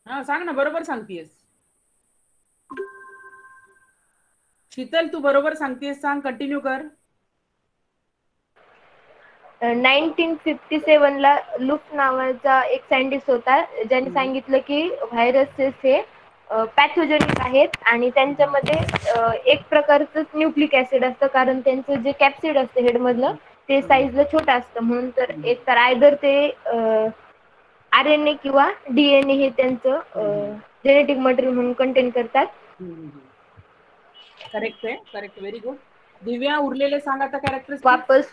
हा सांग ना, बरोबर सांगतेस शीतल, तू बरोबर सांगतेस, सांग, कंटिन्यू कर. 1957 ला लुफ नावाचा एक सायंटिस्ट होता ज्याने सांगितलं की व्हायरसेस हे पॅथोजेनिक आहेत आणि त्यांच्यामध्ये एक प्रकारचं न्यूक्लिक ऍसिड असतं, कारण त्यांचं जे कॅप्सिड असतं हेड मधलं ते साईजला छोटं असतं, म्हणून तर एक तर आयदर ते RNA किंवा DNA हे त्यांचं जेनेटिक मटेरियल म्हणून कंटेन करतात. करेक्ट आहे, करेक्ट, व्हेरी गुड. दिव्या, उरलेले सांग आता कॅरेक्टरिस्टिक. वापस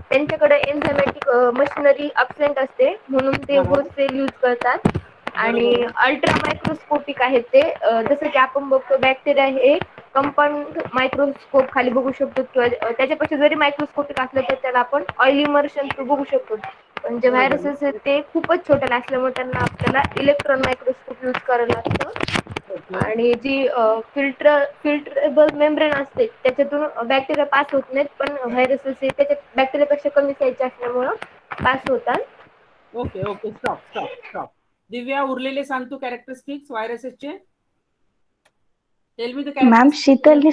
त्यांच्याकडे एन्झायमॅटिक मशिनरी अब्सेंट असते म्हणून ते होस्ट सेल यूज करतात आणि अल्ट्रा मायक्रोस्कोपिक आहेत ते, जसं की आपण बघतो बॅक्टेरिया हे कंपाऊंड मायक्रोस्कोप खाली बघू शकतो किंवा त्याच्यापेक्षा जरी मायक्रोस्कोपिक असलं तर त्याला आपण ऑइल इमर्शन बघू शकतो, पण जे व्हायरसेस आहेत ते खूपच छोटे असल्यामुळे त्यांना आपल्याला इलेक्ट्रॉन मायक्रोस्कोप यूज करायला लागतं आणि जी फिल्टरेबल मेम्ब्रेन असते त्याच्यातून बॅक्टेरिया पास होत नाहीत, पण व्हायरसेस हे त्याच्या बॅक्टेरियापेक्षा कमी साईजचे असल्यामुळं पास होतात. Okay okay, stop stop stop. Divya, उरलेले सांग तू कॅरेक्टरिस्टिक्स व्हायरसेसचे. Tell me the ma'am characteristics. शीतलनी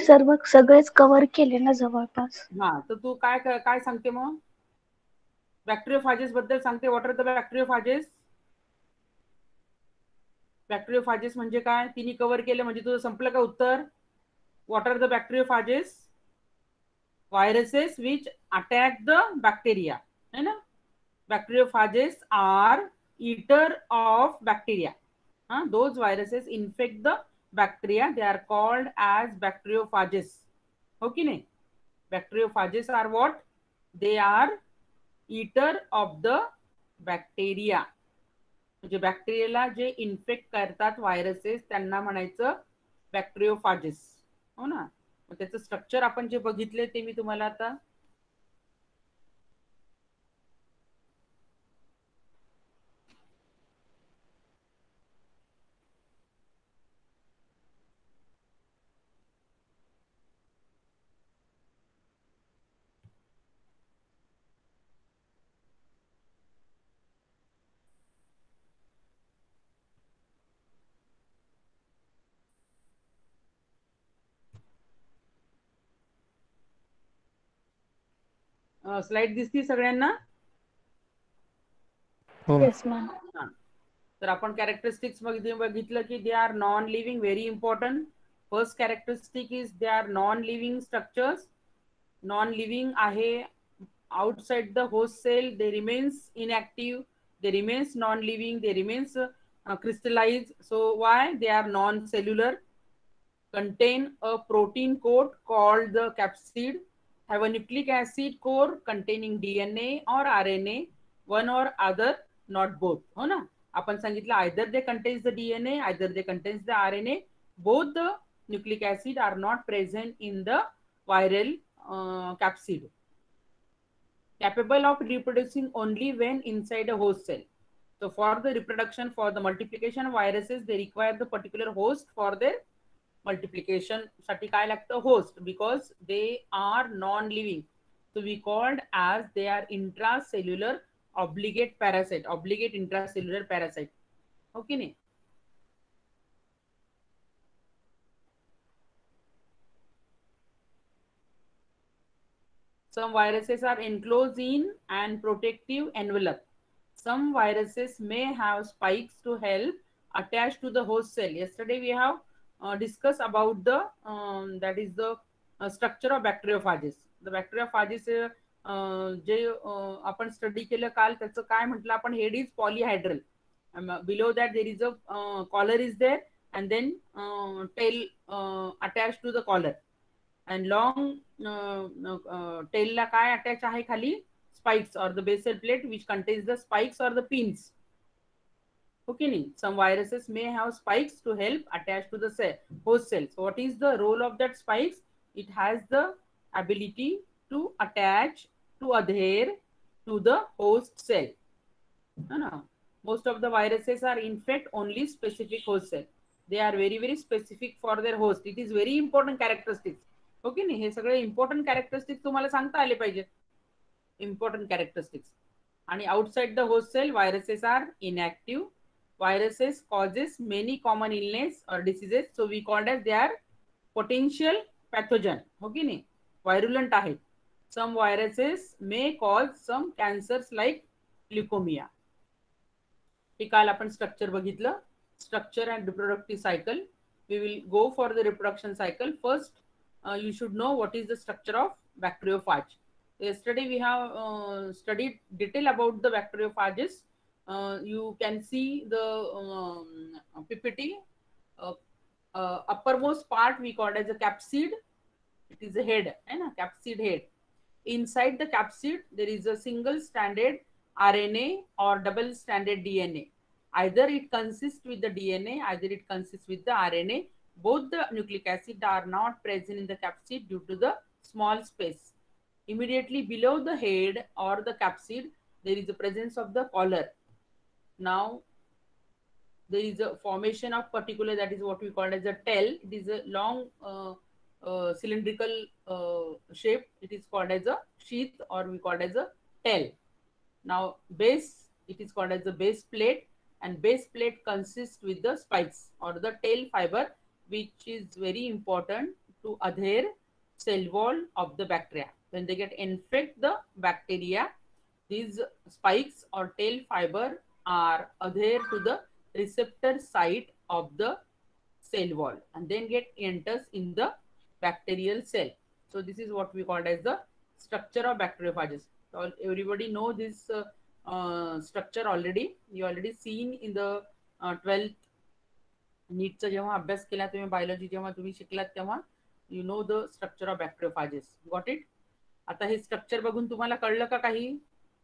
सगळेच कव्हर केले ना जवळपास. हा, तर तू काय काय सांगते मग? बॅक्टेरियोफाजेस बद्दल सांगते. What are the bacteriophages? Bacteriophages म्हणजे काय? तिने कव्हर केलं म्हणजे तुझं संपलं का उत्तर? What are the bacteriophages? viruses which attack the bacteria, है ना? Bacteriophages are eater of bacteria. Those viruses infect the bacteria. They are called as bacteriophages. Okay, ne? Bacteriophages are what? They are eater of the bacteria. म्हणजे बॅक्टेरियाला जे infect करतात viruses त्यांना म्हणायचं बॅक्टेरियोफाजेस, हो ना? त्याचं स्ट्रक्चर आपण जे बघितले ते मी तुम्हाला आता स्लाइड दिसती सगळ्यांना? Yes ma'am. तर आपण कॅरेक्टरिस्टिक्स बघितलं की they are non living, very important. First characteristic is they are non living structures. Non living आहे. outside the host cell they remains inactive, they remains non living, they remains crystallized. So why? They are non cellular, contain a protein coat called the capsid, have a nucleic acid core containing DNA or RNA, one or other, not both. हो ना? आपण सांगितलं either they contains the DNA, either they contains the RNA. Both the nucleic acid are not present in the viral capsid. Capable of reproducing only when inside a host cell. So for the reproduction, for the multiplication of viruses, they require the particular host for their multiplication. साठी काय लागतं? Host, because they are non-living. So we called as they are intracellular obligate parasite, obligate intracellular parasite. Okay, ne? Some viruses are enclosed in and protective envelope. Some viruses may have spikes to help attach to the host cell. Yesterday we have discussed about the that is the structure of bacteriophages. The bacteriophages जे आपण study केलं काल, त्याचं काय म्हटलं आपण? Head is polyhedral. Below that there is a collar is there, and then tail attached to the collar. And long tail ला काय अटॅच आहे खाली? Spikes or the basal plate which contains the spikes or the pins. Okay, some viruses may have spikes to help attach to the cell, host cell. So what is the role of that spikes? It has the ability to attach, to adhere to the host cell. No. Most of the viruses are infect only specific host cell. They are very very specific for their host. It is very important characteristics. Okay नाही, हे सगळे important characteristics तुम्हाला सांगता आले पाहिजे. Important characteristics. आणि outside the host cell viruses are inactive. viruses causes many common illness or diseases, so we called as they are potential pathogen. हो की नाही, virulent आहेत. Some viruses may cause some cancers like leukemia. हे काल आपण structure बघितलं, structure and reproductive cycle. We will go for the reproduction cycle. First, you should know what is the structure of bacteriophage. Yesterday we have studied detail about the bacteriophages. You can see the PPT. Uppermost part we call as a capsid. It is a head, and a capsid head. Inside the capsid there is a single stranded RNA or double stranded DNA. Either it consists with the DNA, either it consists with the RNA. Both the nucleic acid are not present in the capsid due to the small space. Immediately below the head or the capsid, there is a presence of the collar. Now, there is a formation of particular, that is what we call as a tail. It is a long cylindrical shape. It is called as a sheath, or we call it as a tail. Now, base, it is called as the base plate, and base plate consists with the spikes or the tail fiber, which is very important to adhere cell wall of the bacteria. When they get infect the bacteria, these spikes or tail fiber are adhere to the receptor site of the cell wall and then get enters in the bacterial cell. So this is what we call as the structure of bacteriophages. So everybody know this structure already. You already seen in the 12th नीटचा जेव्हा अभ्यास केला तुम्ही, biology जेव्हा तुम्ही शिकलात तेव्हा you know the structure of bacteriophages. Got it? आता हे स्ट्रक्चर बघून तुम्हाला कळलं का काही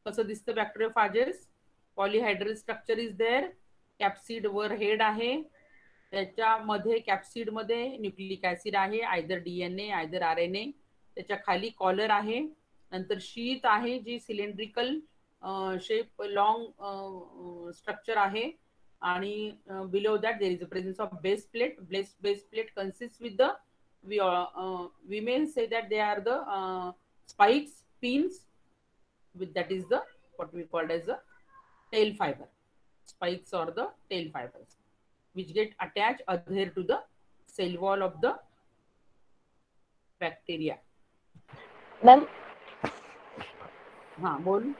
कसं दिसतं बॅक्टेरियोफाजेस? पॉलीहायड्रल स्ट्रक्चर इज देअर. कॅप्सिड वर हेड आहे, त्याच्यामध्ये कॅप्सिड मध्ये न्यूक्लिक ऍसिड आहे, आयदर डीएनए आयदर आरएनए. त्याच्या खाली कॉलर आहे, नंतर शीत आहे जी सिलेंड्रिकल शेप लॉंग स्ट्रक्चर आहे, आणि below that there is a presence of base plate. Base plate consists with the we may say that they are the spikes, pins, with that is the what we called as the tail fiber. Spikes or the tail fibers which get attached, adhere to the cell wall of the bacteria. Ma'am हा बोल.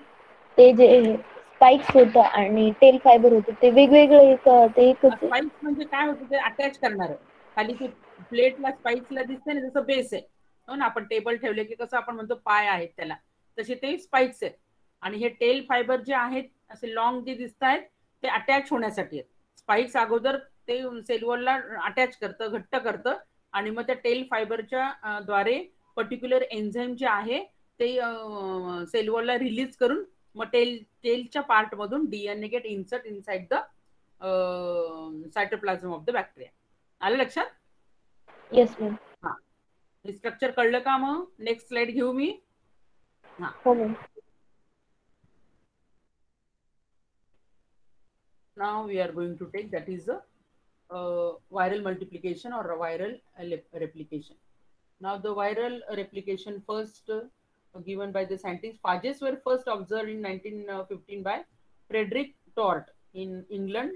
ते जे spikes होतं आणि tail fibre होतं ते वेगवेगळे ते एकच आहे? स्पाइक्स म्हणजे काय होतं, ते अटॅच करणार. खाली ते प्लेटला स्पाइक्सला दिसते ना, जसं बेस आहे हो ना, आपण टेबल ठेवले की कसं आपण म्हणतो पाय आहेत त्याला, तसे ते स्पाइक्स आहेत. आणि हे टेल फायबर जे आहेत असे लॉंग जे दिसत आहेत ते अटॅच होण्यासाठी आहेत. स्पाइक्स अगोदर ते सेल वॉलला अटॅच करतं, घट्ट करतं, आणि मग त्या टेल फायबरच्या द्वारे पर्टिक्युलर एन्झाईम जे आहे ते सेल वॉलला रिलीज करून मग टेलच्या पार्ट मधून DNA get insert inside the cytoplasm of the bacteria. आलं लक्षात? Yes ma'am. हा, हे स्ट्रक्चर कळलं का? मग नेक्स्ट स्लाइड घेऊ मी. हा, हो ma'am. now we are going to take, that is the viral multiplication or viral replication. Now the viral replication first given by the scientists. Phages were first observed in 1915 by Frederick Tort in England,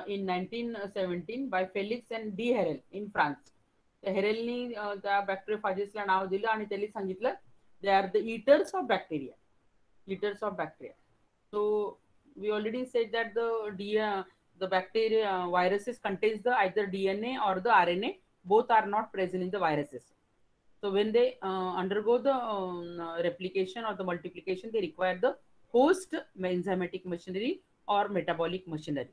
in 1917 by Felix and D. Herel in France. हेरेलनी त्या बॅक्टेरियोफाजेसला नाव दिलं आणि त्यांनी सांगितलं they are the eaters of bacteria. Eaters of bacteria. So we already said that the bacteria viruses contains the either DNA or the RNA. Both are not present in the viruses. So when they undergo the replication or the multiplication, they require the host enzymatic machinery or metabolic machinery.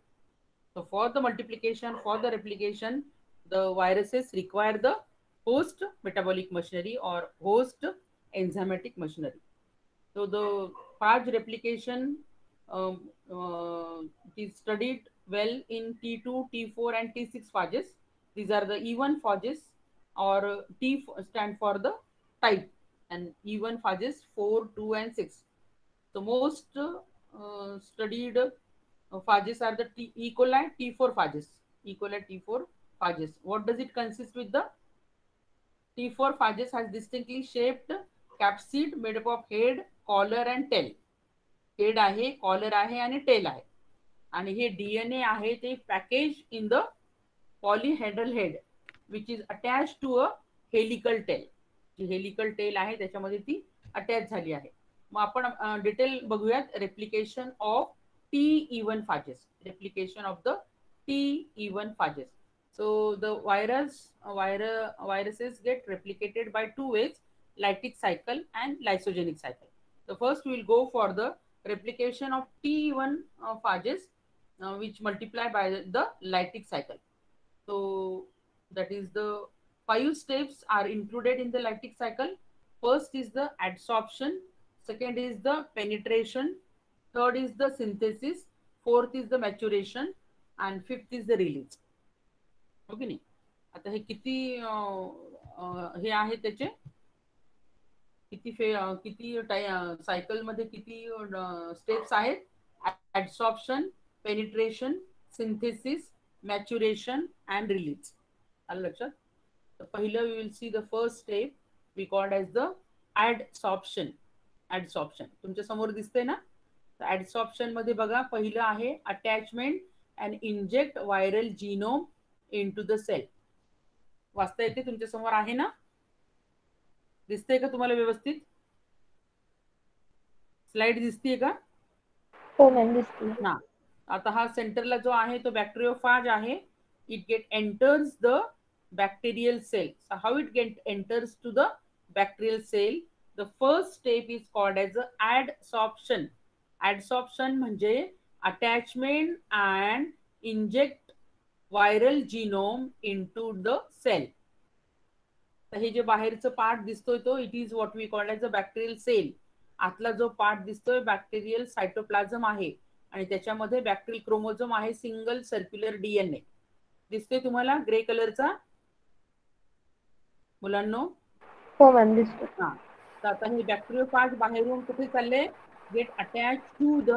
So for the multiplication, for the replication, the viruses require the host metabolic machinery or host enzymatic machinery. So the phage replication is studied well in T2, T4 and T6 phages. These are the E1 phages, or T stand for the type, and E1 phages 4, 2 and 6. The most studied phages are the E. coli T4 phages. E. coli T4 phages. What does it consist with? The T4 phages has distinctly shaped capsid made up of head, collar and tail. Head आहे, collar आहे आणि tail आहे. आणि हे DNA आहे ते package in the polyhedral head which is attach to a helical tail. जी helical tail आहे त्याच्यामध्ये ती अटॅच झाली आहे. मग आपण डिटेल बघूयात replication of T1 phages. Replication of the T1 phages. So the viruses get replicated by two ways, lytic cycle and lysogenic cycle. So first we will go for the replication of T1 phages which multiply by the lytic cycle. So that is the 5 steps are included in the lytic cycle. First is the adsorption, second is the penetration, third is the synthesis, fourth is the maturation and fifth is the release. Okay नाही. आता हे किती हे आहे त्याचे किती cycle मध्ये किती स्टेप्स आहेत. Adsorption, penetration, synthesis, maturation and release. आलं लक्षात. तर पहिलं we will see the first step we called as the adsorption. Adsorption तुमच्या समोर दिसते ना. ऍडसॉर्प्शन मध्ये बघा पहिलं आहे attachment and inject viral genome into the cell. वाचता येते तुमच्या समोर आहे ना. दिसते का तुम्हाला व्यवस्थित. स्लाइड दिसतीये का. हो मॅम दिसते. ना आता हा सेंटरला जो आहे तो बॅक्टेरियोफाज आहे. It get enters the bacterial cell. So how it get enters to the bacterial cell. The first step is called as adsorption. Adsorption म्हणजे attachment and inject viral genome into the cell. तर हे जे बाहेरचं part दिसतोय तो it is what we called as a bacterial cell. आतला जो part दिसतोय बॅक्टेरियल सायटोप्लाझम आहे आणि त्याच्यामध्ये बॅक्टेरियल क्रोमोझोम आहे. सिंगल सर्क्युलर DNA दिसतोय तुम्हाला ग्रे कलरचा मुलांनो. हो मॅम दिसतो. हा तर आता हे बॅक्टेरियोफाज बाहेरून कुठे चालले. Get attach to the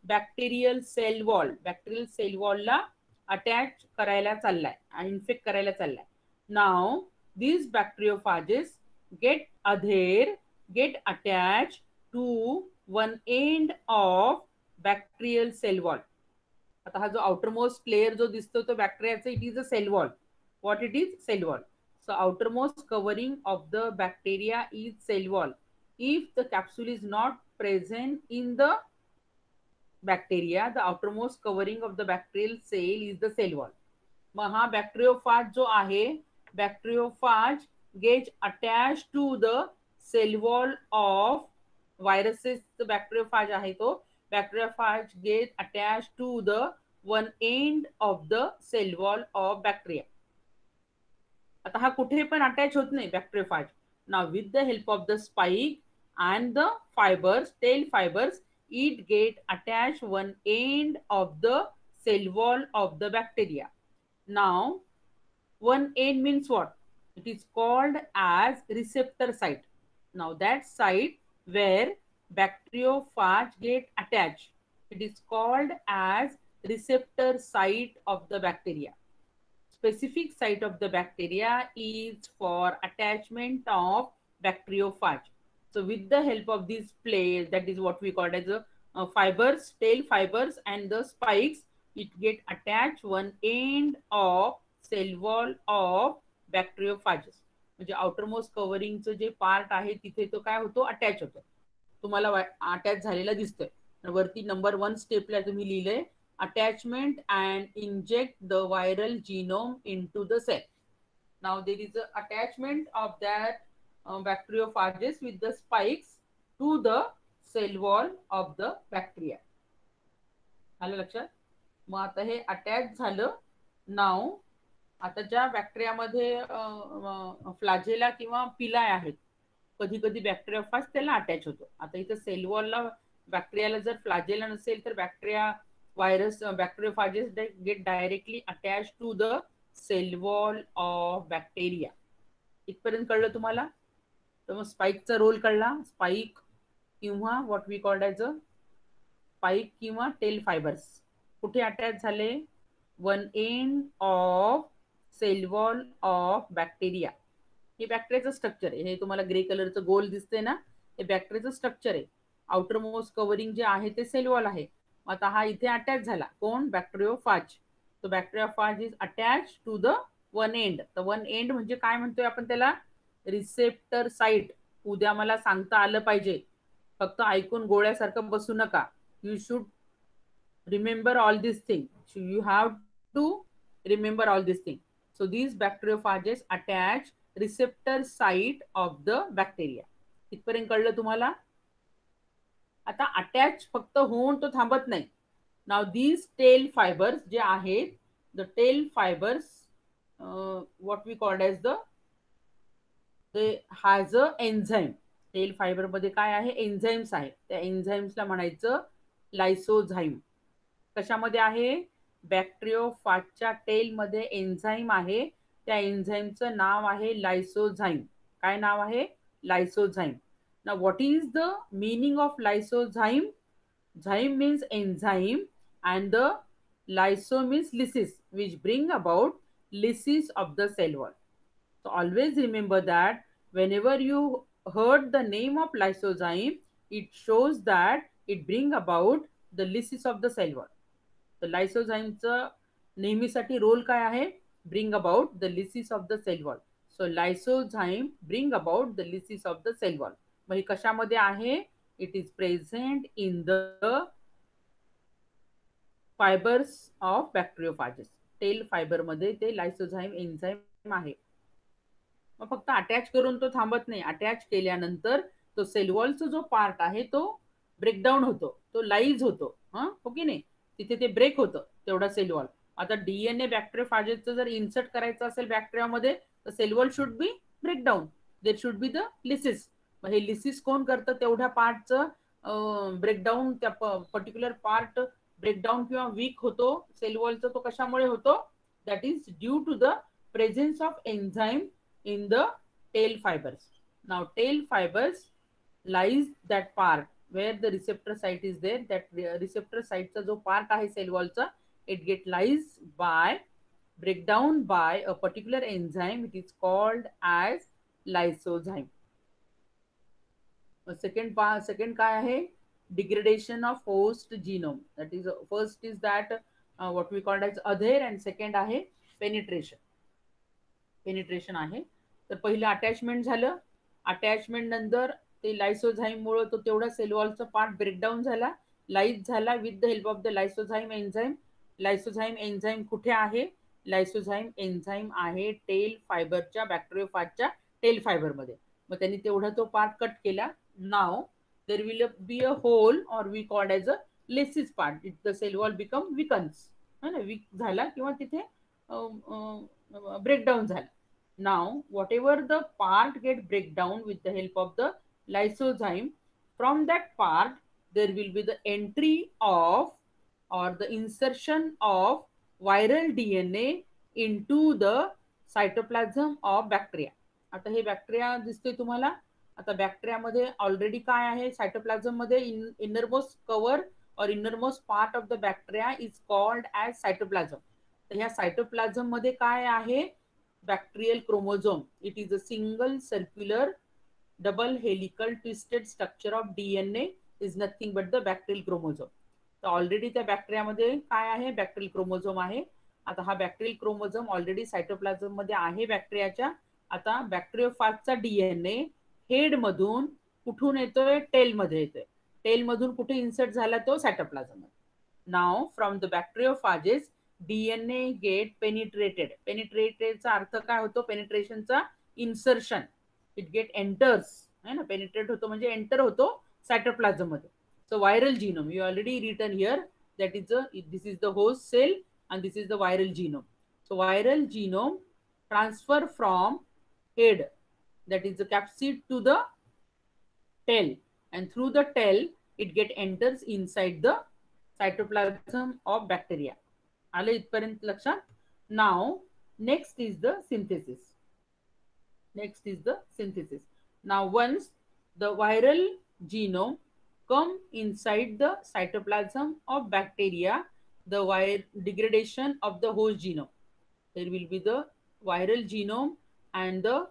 bacterial cell wall. Bacterial cell वॉलला अटॅच करायला चाललाय आणि इन्फेक्ट करायला चाललाय. नाव these bacteriophages get attached to one end of bacterial cell wall. आता हा जो outermost layer जो दिसतो तो बॅक्टेरियाचा it is a cell wall. What it is cell wall. So outermost covering of the bacteria is cell wall. If the capsule is not present in the bacteria, the outermost covering of the bacterial cell is the cell wall. मग हा बॅक्टेरियोफाज जो आहे bacteriophage gets attached to the cell wall of viruses. The bacteriophage आहे तो bacteriophage gets attached to the one end of the cell wall of bacteria. आता हा कुठे पण अटॅच होत नाही बॅक्टेरियोफाज. Now with the help of the spike and the fibers, tail fibers, it get attached one end of the cell wall of the bacteria. Now one end means what? It is called as receptor site. Now that site where bacteriophage get attached, it is called as receptor site of the bacteria. Specific site of the bacteria is for attachment of bacteriophage. So with the help of these plates, that is what we call as the fibers, tail fibers and the spikes, it get attached one end of cell wall of bacteriophages. म्हणजे outermost कव्हरिंगचं जे part आहे तिथे तो काय होतो attach होतो. तुम्हाला attach झालेला दिसतोय. वरती नंबर 1 स्टेपला तुम्ही लिहिलंय attachment and inject the viral genome into the cell. Now there is a attachment of that bacteriophages with the spikes to the cell wall of the bacteria. आलं लक्षात. मग आता हे अटॅच झालं. नाव आता ज्या बॅक्टेरियामध्ये फ्लॅजेला किंवा पिलाय आहेत कधी कधी बॅक्टेरियोफाज त्याला अटॅच होतो. आता इथं सेल वॉलला बॅक्टेरियाला जर फ्लॅजेला नसेल तर bacteria virus bacteriophages get directly attach to the cell wall of bacteria. इथपर्यंत कळलं तुम्हाला. तर मग स्पाइकचा रोल कळला. स्पाइक किंवा what we called as a spike किंवा टेल फायबर्स कुठे अटॅच झाले. One end of cell wall of bacteria. हे बॅक्टेरियाचं स्ट्रक्चर आहे. हे तुम्हाला ग्रे कलरचं गोल दिसते ना हे बॅक्टेरियाचं स्ट्रक्चर आहे. आउटर मोस्ट कव्हरिंग जे आहे ते सेल वॉल आहे. आता हा इथे अटॅच झाला, कोण? बॅक्टेरियोफाज. तो bacteriophage is attach to the one end. तर वन एंड म्हणजे काय म्हणतोय आपण त्याला? Receptor site. उद्या मला सांगता आलं पाहिजे, फक्त ऐकून गोळ्यासारखं बसू नका. You should remember all these things. So you have to remember all these things. So these bacteriophages attach receptor site of the bacteria. इथपर्यंत कळलं तुम्हाला? आता अटॅच फक्त होऊन तो थांबत नाही. नाव दीज टेल फायबर्स जे आहेत, the tail fibres what we called as the has a enzyme. Tail fibre मध्ये काय आहे? एन्झाईम्स आहे. त्या एन्झाईम्सला म्हणायचं लायसोझाईम. कशामध्ये आहे? बॅक्टेरियोफाजच्या टेल मध्ये एन्झाईम आहे. त्या एन्झाईमचं नाव आहे लायसोझाईम. काय नाव आहे? लायसोझाईम. Now what is the meaning of lysozyme? Zyme means enzyme and the lyso means lysis, which bring about lysis of the cell wall. So always remember that whenever you heard the name of lysozyme, it shows that it bring about the lysis of the cell wall. तर लायसोझाईमचं नेहमीसाठी role काय आहे? Bring about the lysis of the cell wall. So lysozyme bring about the lysis of the cell wall. मग हे कशामध्ये आहे? It is present in the fibres of bacteriophages. Tail fibre मध्ये ते लायसोझाईम एन्झाईम आहे. मग फक्त अटॅच करून तो थांबत नाही. अटॅच केल्यानंतर तो सेल वॉलचा जो पार्ट आहे तो ब्रेकडाऊन होतो, तो लाईज होतो. हो की नाही? तिथे ते ब्रेक होतं तेवढा सेल वॉल. आता डीएनए बॅक्टेरियोफाजेसचं जर इन्सर्ट करायचं असेल बॅक्टेरियामध्ये, तर cell wall should be breakdown. There should be the lysis. मग हे लिसिस कोण करतं? तेवढ्या पार्टचं ब्रेकडाऊन. त्या पर्टिक्युलर पार्ट ब्रेकडाऊन किंवा वीक होतो सेल वॉलचा. तो कशामुळे होतो? That is due to the presence of enzyme in the tail fibers. Now tail fibers lies that part where the receptor site is there. That receptor site चा जो part आहे cell wall चा, it get lies by breakdown by a particular enzyme. It is called as lysozyme. Second काय आहे? Degradation of host genome. That is first is that what we called as adhere and second आहे penetration. Penetration आहे. तर पहिलं attachment झालं. Attachment नंतर ते लायसोझाईम मुळे तो तेवढा सेल वॉलचा पार्ट ब्रेकडाऊन झाला, लाईज झाला with the help of the lysozyme enzyme. Lysozyme enzyme कुठे आहे? लायसोझाईम एन्झाईम आहे टेल फायबरच्या, बॅक्टेरियोफाजच्या टेल फायबरमध्ये. मग त्यांनी तेवढा तो पार्ट कट केला. Now there will be a hole or we called as a lysis part. It the cell wall become weakens. है ना? वीक झाला किंवा तिथे ब्रेकडाऊन झाला. Now, whatever the part get breakdown with the help of the lysozyme, from that part there will be the entry of or the insertion of viral DNA into the cytoplasm of bacteria. आता हे bacteria दिसतोय तुम्हाला. आता बॅक्टेरियामध्ये already काय आहे? Cytoplasm मध्ये innermost cover और innermost part of the bacteria is called as cytoplasm. तर ह्या सायटोप्लाझम मध्ये काय आहे? bacterial chromosome. It is a single circular double helical twisted structure of DNA is nothing but the bacterial chromosome. तर already त्या बॅक्टेरियामध्ये काय आहे? बॅक्टेरियल क्रोमोझोम आहे. आता हा बॅक्टेरियल क्रोमोझोम ऑलरेडी सायटोप्लाझम मध्ये आहे बॅक्टेरियाच्या. आता बॅक्टेरियोफाजचा डीएनए हेड मधून कुठून येतोय? टेल मध्ये येतोय. टेल मधून कुठे इन्सर्ट झाला? तो सायटोप्लाझम मध्ये. Now from the bacteriophages DNA get penetrated. पेनिट्रेटेडचा अर्थ काय होतो? पेनिट्रेशनचा इन्सर्शन. इट गेट एंटर्स, है ना? पेनिट्रेट होतो म्हणजे एंटर होतो सायटोप्लाझम मध्ये. So viral genome you already written here. That is this is the host cell and this is the viral genome. So viral genome transfer from head, that is the capsid, to the tail, and through the tail it get enters inside the cytoplasm of bacteria. आले इथपर्यंत लक्षात? Now next is the synthesis. Next is the synthesis. Now once the viral genome come inside the cytoplasm of bacteria, the degradation of the host genome. There will be the viral genome and the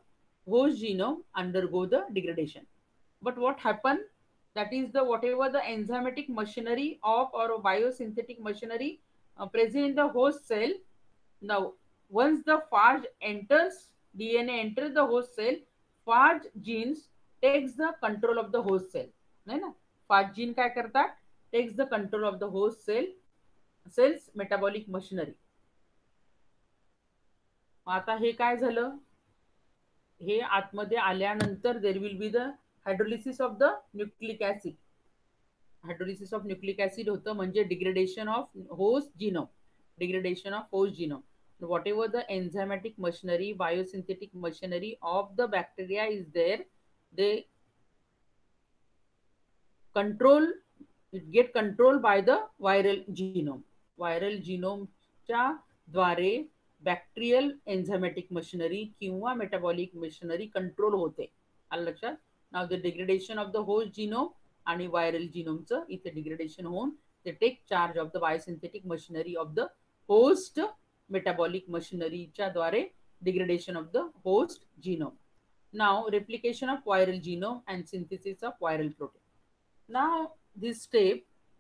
host genome undergo the degradation. But what happen? that is the whatever the enzymatic machinery of or biosynthetic machinery present in the host cell. Now, once the phage enters, DNA enters the host cell, phage genes takes the control of the host cell. है ना? phage gene काय करतात? Takes the control of the host cell's metabolic machinery. आता हे काय झालं? हे आतमध्ये आल्यानंतर there will be the hydrolysis of the nucleic acid. Hydrolysis of nucleic acid होतं म्हणजे degradation of host genome. Degradation of host genome. Whatever the enzymatic machinery, biosynthetic machinery of the bacteria is there, they get controlled by the viral genome. Viral genome च्या द्वारे bacterial enzymatic machinery किंवा metabolic machinery control होते. आलं लक्षात? Now the degradation of the host genome आणि viral जीनोमचं इथे degradation होऊन ते take charge of the biosynthetic machinery of the host metabolic मशिनरीच्या द्वारे degradation of the host genome. Now replication of viral genome and synthesis of viral protein. Now this step,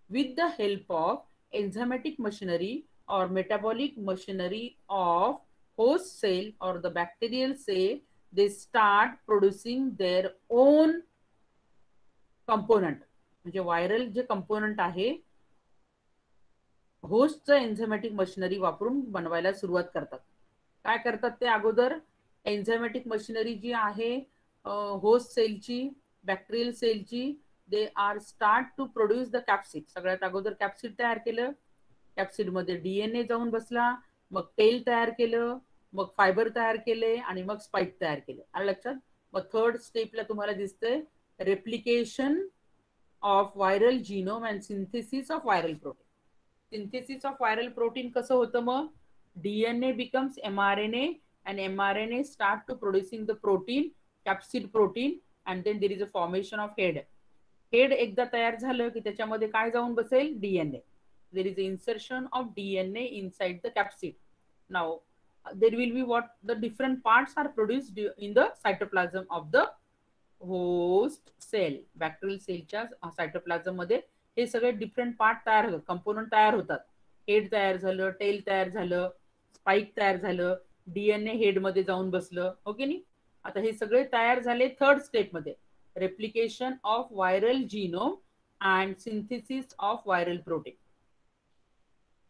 with the help of enzymatic machinery or metabolic machinery of host cell or the bacterial cell, they start producing their own component. म्हणजे viral जे component आहे होस्टचं enzymatic machinery वापरून बनवायला सुरुवात करतात. काय करतात ते? अगोदर एन्झायमॅटिक मशिनरी जी आहे होस्ट सेलची, बॅक्टेरियल सेलची, they are start to produce the capsid. सगळ्यात अगोदर कॅप्सिड तयार केलं, कॅप्सिड मध्ये डीएनए जाऊन बसला, मग टेल तयार केलं, मग फायबर तयार केले आणि मग स्पाइक तयार केले. आलं लक्षात? मग थर्ड स्टेपला तुम्हाला दिसतंय replication of viral genome and synthesis of viral protein. Synthesis of viral protein कसं होतं? मग DNA becomes mRNA and mRNA start to producing the protein, capsid protein, and then there is a formation of head. Head एकदा तयार झालं की त्याच्यामध्ये काय जाऊन बसेल? DNA. There is insertion of DNA inside the capsid. Now there will be what the different parts are produced in the cytoplasm of the host cell. Bacterial सेलच्या cytoplasm मध्ये हे सगळे डिफरंट पार्ट तयार होतात, कंपोनंट तयार होतात. Head तयार झालं, टेल तयार झालं, स्पाइक तयार झालं, डीएनए हेड मध्ये जाऊन बसलं. ओके नी? आता हे सगळे तयार झाले थर्ड स्टेप मध्ये, replication of viral genome and synthesis of viral protein.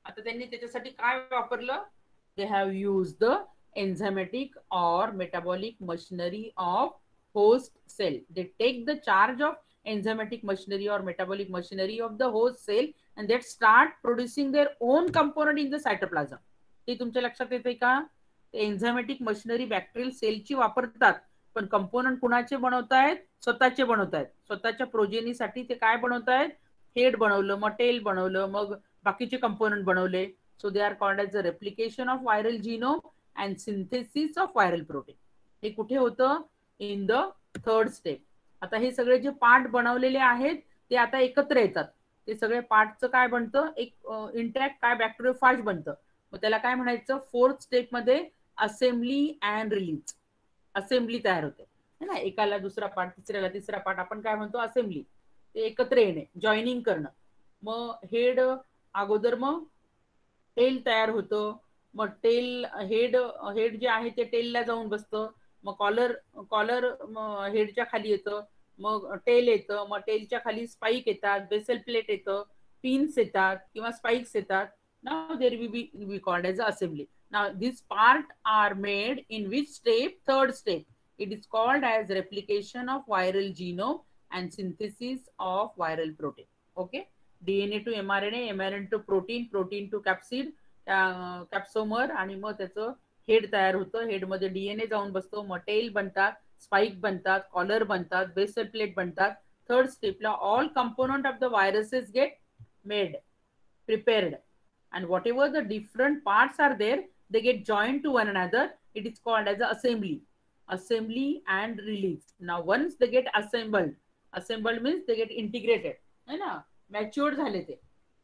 आता त्यांनी त्याच्यासाठी काय वापरलं? They have used the enzymatic or metabolic machinery of host cell. They take the charge of enzymatic machinery or metabolic machinery of the host cell and they start producing their own component in the cytoplasm. ते तुमच्या लक्षात येते का? Enzymatic machinery bacterial सेलची वापरतात, पण component कुणाचे बनवतायत? स्वतःचे बनवतायत. स्वतःच्या प्रोजेनीसाठी ते काय बनवतायत? हेड बनवलं, मग टेल बनवलं, मग बाकीचे कंपोनंट बनवले. So they are called as the replication of viral genome and synthesis of viral protein. हे कुठे होतं? In the third step. आता हे सगळे जे पार्ट बनवलेले आहेत ते आता एकत्र येतात. ते सगळे पार्टचं काय बनतं? एक इंटॅक्ट काय बॅक्टेरियोफाज बनतं. मग त्याला काय म्हणायचं? फोर्थ स्टेप मध्ये असेंब्ली अँड रिलीज. असेंब्ली तयार होते है ना, एकाला दुसरा पार्ट, तिसऱ्याला तिसरा पार्ट, आपण काय म्हणतो? असेंब्ली. ते एकत्र येणे, जॉईनिंग करणं. मग हेड अगोदर, मग टेल तयार होतं, मग टेल हेड जे आहे ते टेलला जाऊन बसतं, मग कॉलर हेडच्या खाली येतं, मग टेल येतं, मग टेलच्या खाली स्पाइक येतात, बेसल प्लेट येतं, पिन्स येतात किंवा स्पाइक्स येतात. Now there will be called as assembly. Now these parts are made in which step? Third step. It is called as replication of viral genome and synthesis of viral protein. Okay, DNA to mRNA, mRNA to protein, protein to capsid, capsomer, आणि मग त्याचं head तयार होतं. Head मध्ये DNA जाऊन बसतो, मग tail बनतात, स्पाइक बनतात, कॉलर बनतात, बेसल प्लेट बनतात. थर्ड स्टेपला all component of the viruses get made, prepared, and whatever the different parts are there, they get joined to one another. It is called as assembly and release. Now once they get assembled means they get integrated, है ना, matured झाले, ते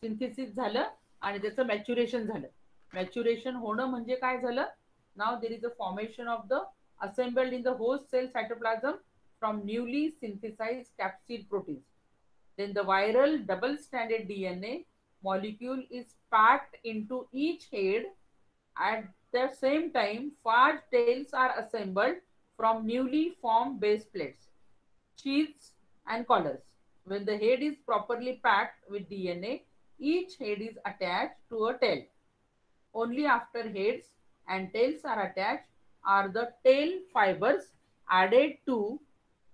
synthesis झालं आणि त्याचं maturation झालं. Maturation होणं म्हणजे काय झालं? Now there is a formation of the assembled in the host cell cytoplasm from newly synthesized capsid proteins. Then the viral double-stranded DNA molecule is packed into each head. At the same time, phage tails are assembled from newly formed base plates, sheaths, and collars. When the head is properly packed with DNA, each head is attached to a tail. Only after heads and tails are attached are the tail fibers added to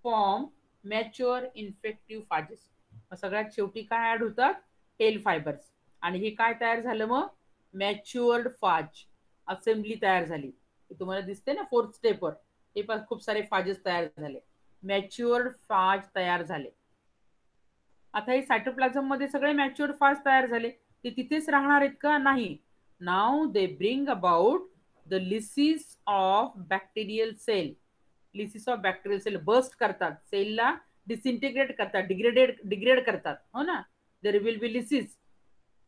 form mature infective phages. सगळ्यात शेवटी काय add होतात? Tail fibres. आणि हे काय तयार झालं मग? मॅच्युअर्ड फाज असेंब्ली तयार झाली. तुम्हाला दिसते ना फोर्थ स्टेपवर, हे पण खूप सारे फाजेस तयार झाले, मॅच्युअर्ड फाज तयार झाले. आता हे सायटोप्लाझम मध्ये सगळे मॅच्युअर्ड फाज तयार झाले, ते तिथेच राहणार आहेत का? नाही. Now they bring about the lysis of bacterial cell. Lysis of bacterial cell burst करतात, सेलला डिसइंटिग्रेट करतात, डिग्रेड करतात, हो ना. देर विल बी लिसिस,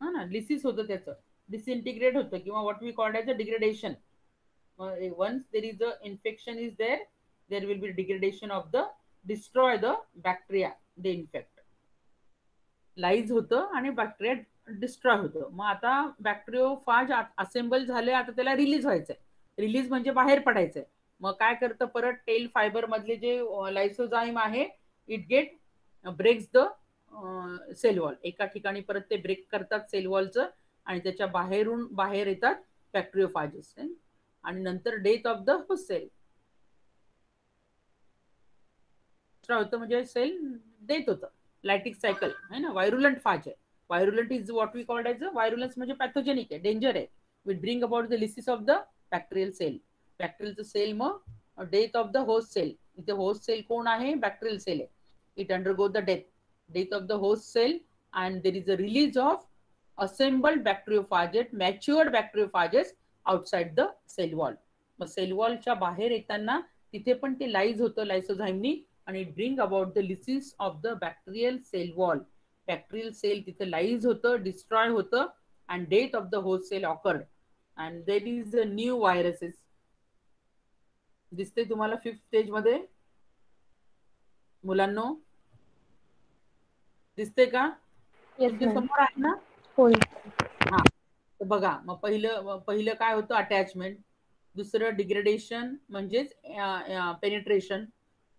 हो ना, लिसिस होतं त्याचं, डिसइंटिग्रेट होतं किंवा what we called as a degradation. once there is a infection is there will be degradation of the destroy the bacteria they infect. Lies होतं आणि बॅक्टेरिया डिस्ट्रॉय होतं. मग आता बॅक्टेरियोफाज असेंबल झाले, आता त्याला रिलीज व्हायचंय. रिलीज म्हणजे बाहेर पडायचंय. मग काय करतं? परत टेल फायबर मधले जे लायसोझाईम आहे, it get breaks the cell wall. एका ठिकाणी परत ते ब्रेक करतात सेल वॉलचं आणि त्याच्या बाहेरून बाहेर येतात बॅक्टेरियोफाजेस. आणि नंतर death of the host cell होतं, म्हणजे सेल डेथ होतं. लायटिक सायकल है ना. वायरुलंट फाज आहे. Virulent is what we called as a virulence, म्हणजे पॅथोजेनिक आहे, डेंजर आहे. Will bring about the lysis of the bacterial cell. बॅक्टेरियलचं सेल मग death of the host cell. इथे होस्ट सेल कोण आहे? बॅक्टेरियल सेल आहे. It undergo the death of the host cell and there is a release of assembled bacteriophages, matured bacteriophages outside the cell wall. मग cell वॉलच्या बाहेर येताना तिथे पण ते लाईज होतं लायसोझाईमनी आणि bring about the lysis of the bacterial cell wall. Bacterial cell तिथे लाईज होतं, डिस्ट्रॉय होतं and death of the host cell occurred and there is a new viruses. दिसते तुम्हाला फिफ्थ स्टेज मध्ये मुलांनो? दिसते का? तुमच्या समोर आहे ना? होय. हा, तर बघा, मग पहिलं काय होतं? अटॅचमेंट. दुसरं डिग्रेडेशन म्हणजेच penetration.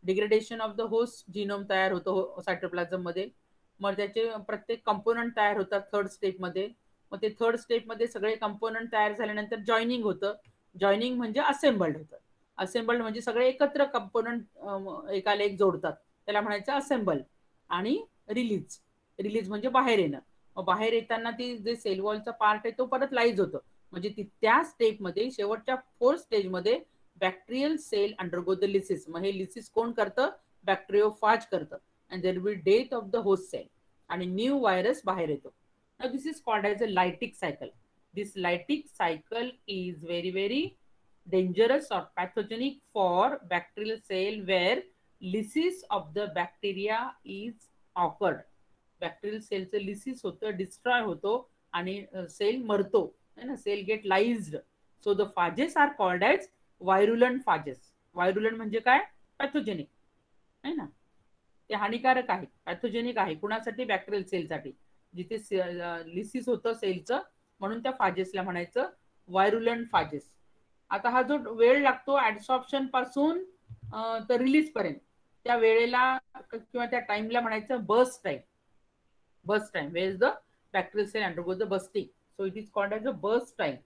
Degradation of the host genome तयार होतो सायटोप्लाझम मध्ये. मग त्याचे प्रत्येक कंपोनंट तयार होतात थर्ड स्टेप मध्ये. मग ते थर्ड स्टेप मध्ये सगळे कंपोनंट तयार झाल्यानंतर जॉईनिंग होतं. जॉईनिंग म्हणजे असेंबल्ड होतं. असेंबल्ड म्हणजे सगळे एकत्र कंपोनंट एकाला एक जोडतात, त्याला म्हणायचं असेंबल. आणि रिलीज. रिलीज म्हणजे बाहेर येणं. मग बाहेर येताना ती जे सेल वॉलचा पार्ट आहे तो परत लाईज होतं. म्हणजे त्या स्टेपमध्ये, शेवटच्या फोर्थ स्टेजमध्ये bacterial cell undergo the lysis. मग हे लिसिस कोण करतं? बॅक्टेरियोफाज करतं. And there will death of the host cell आणि न्यू व्हायरस बाहेर येतो. This is called as a lytic cycle. This lytic cycle is very very dangerous or pathogenic for bacterial cell where lysis of the bacteria is occurred. Bacterial सेलचं lysis होतं, destroy होतो आणि cell मरतो, है ना. Cell get lysed. So the phages are called as virulent phages. Virulent म्हणजे काय? Pathogenic, है ना. ते हानिकारक आहे, पॅथोजेनिक आहे. कुणासाठी? बॅक्टेरियल सेलसाठी. जिथे लिसिस होतं सेलचं, म्हणून त्या फाजेसला म्हणायचं वायरुलंट फाजेस. आता हा जो वेळ लागतो ऍडसॉर्प्शन पासून तर रिलीज पर्यंत, त्या वेळेला किंवा त्या टाइमला म्हणायचं burst time. burst time, where is the bacterial cell undergoes the bursting. So it is called as a burst time.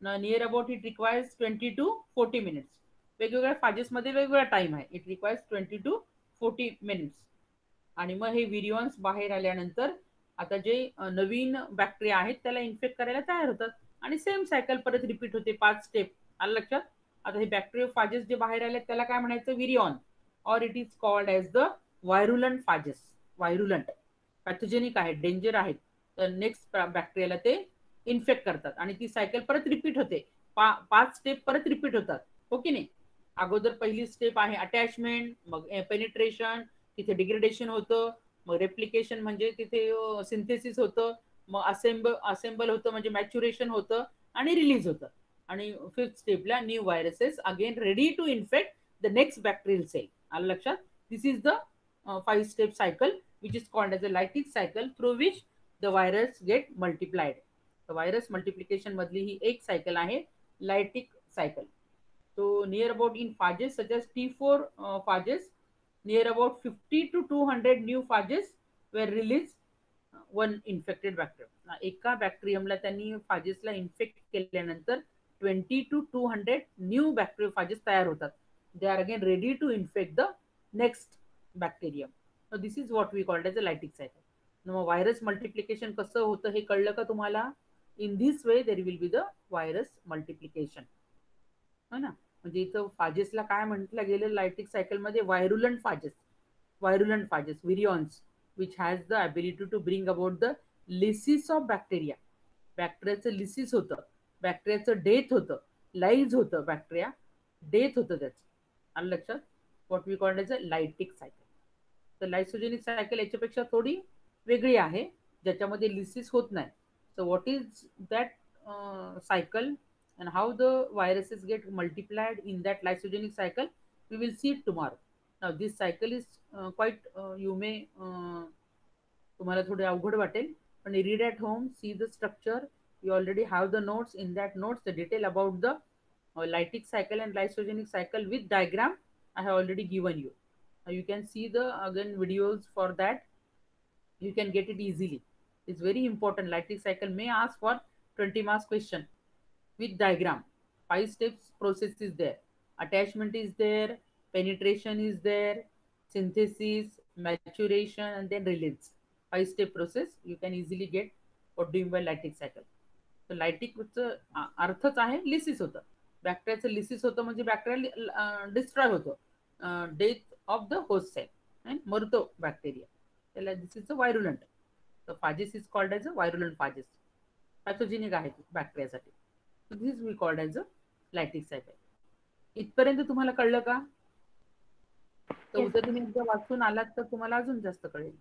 Now near about it requires 20 to 40 minutes. वेगवेगळ्या फाजेस मध्ये वेगवेगळा टाइम आहे. It requires 20 to 40 minutes. आणि मग हे विरियॉन्स बाहेर आल्यानंतर आता जे नवीन बॅक्टेरिया आहेत त्याला इन्फेक्ट करायला तयार होतात आणि सेम सायकल परत रिपीट होते. 5 स्टेप. आलं लक्षात? आता हे बॅक्टेरियोफाजेस जे बाहेर आले त्याला काय म्हणायचं? Virion. Or it is called as the virulent phages. Virulent, pathogenic आहेत, डेंजर आहेत. तर नेक्स्ट बॅक्टेरियाला ते इन्फेक्ट करतात आणि ती सायकल परत रिपीट होते. 5 स्टेप परत रिपीट होतात, हो की नाही. अगोदर पहिली स्टेप आहे अटॅचमेंट, मग पेनिट्रेशन, तिथे डिग्रेडेशन होतं, मग रेप्लिकेशन म्हणजे तिथे सिंथेसिस होतं, मग असेंबल होतं म्हणजे मॅच्युरेशन होतं आणि रिलीज होतं. आणि फिफ्थ स्टेपला new viruses again ready to infect the next bacterial cell. आलं लक्षात? This is the 5 step cycle which is called as a lytic cycle through which the virus get multiplied. The virus multiplication मधली ही एक cycle आहे lytic cycle. So near about in phages such as T4 phages, near about 50 to 200 new phages were released one infected bacterium. एका बॅक्टेरियमला त्यांनी फाजेसला infect केल्यानंतर 20 to 200 new bacteriophages तयार होतात. They are again ready to infect the next bacterium. So this is what we called as a lytic cycle. मग virus multiplication कसं होतं हे कळलं का तुम्हाला? In this way there will be the virus multiplication. हो ना, म्हणजे इथं फाजेसला काय म्हटलं गेलं लायटिक सायकलमध्ये? व्हायरुलंट फाजेस, विरियॉन्स, which has the ability to bring about the lysis of bacteria. बॅक्टेरियाचं लिसिस होतं, बॅक्टेरियाचं डेथ होतं, लाईज होतं, बॅक्टेरिया डेथ होतं त्याचं. आलं लक्षात? What we called as a lytic cycle. तर लायसोजेनिक सायकल याच्यापेक्षा थोडी वेगळी आहे, ज्याच्यामध्ये लिसिस होत नाही. So what is that cycle and how the viruses get multiplied in that lysogenic cycle, we will see it tomorrow. Now this cycle is quite you may तुम्हाला थोडे अवघड वाटेल, पण read at home, see the structure. You already have the notes. In that notes the detail about the lytic cycle and lysogenic cycle with diagram I have already given you. Now you can see the again videos for that. You can get it easily. It's very important. Lytic cycle may ask for 20 marks question with diagram. 5 steps process is there. Attachment is there, penetration is there, synthesis, maturation, and then release. 5 step process. You can easily get what do you mean by lytic cycle. So lytic अर्थच आहे lysis होतं. बॅक्टेरियाचं lysis होतं म्हणजे bacteria destroy होतो, death of the host cell, मरतो bacteria. त्याला this is a virulent. तर phages is called as a virulent phages. Pathogenic आहे बॅक्टेरियासाठी. This we called as a lytic cycle. इथपर्यंत तुम्हाला कळलं का? तर उद्या तुम्ही एकदा वाचून आलात तर तुम्हाला अजून जास्त कळेल.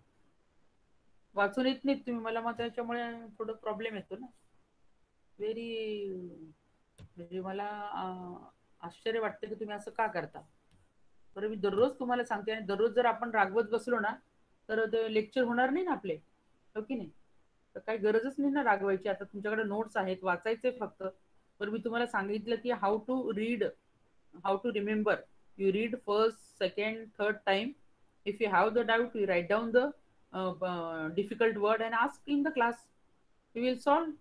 वाचून येत नाहीत तुम्ही, मला मग त्याच्यामुळे थोडं प्रॉब्लेम येतो ना. व्हेरी म्हणजे मला आश्चर्य वाटतं की तुम्ही असं का करता. बरं, मी दररोज तुम्हाला सांगते, आणि दररोज जर आपण रागवत बसलो ना तर लेक्चर होणार नाही ना आपले, हो की नाही? तर काही गरजच नाही ना रागवायची. आता तुमच्याकडे नोट्स आहेत, वाचायचे फक्त. तर मी तुम्हाला सांगितलं की how to read, how to remember. You read first, second, third time. If you have the doubt you write down the difficult word and ask in the class. You will solve.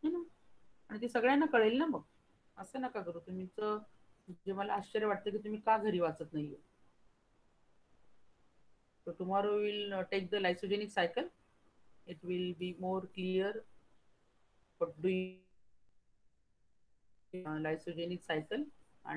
आणि ते सगळ्यांना कळेल ना. मग असं नका करू तुम्ही. म्हणजे मला आश्चर्य वाटतं की तुम्ही का घरी वाचत नाहीये. So tomorrow we will take the lysogenic cycle. It will be more clear what do you lysogenic cycle.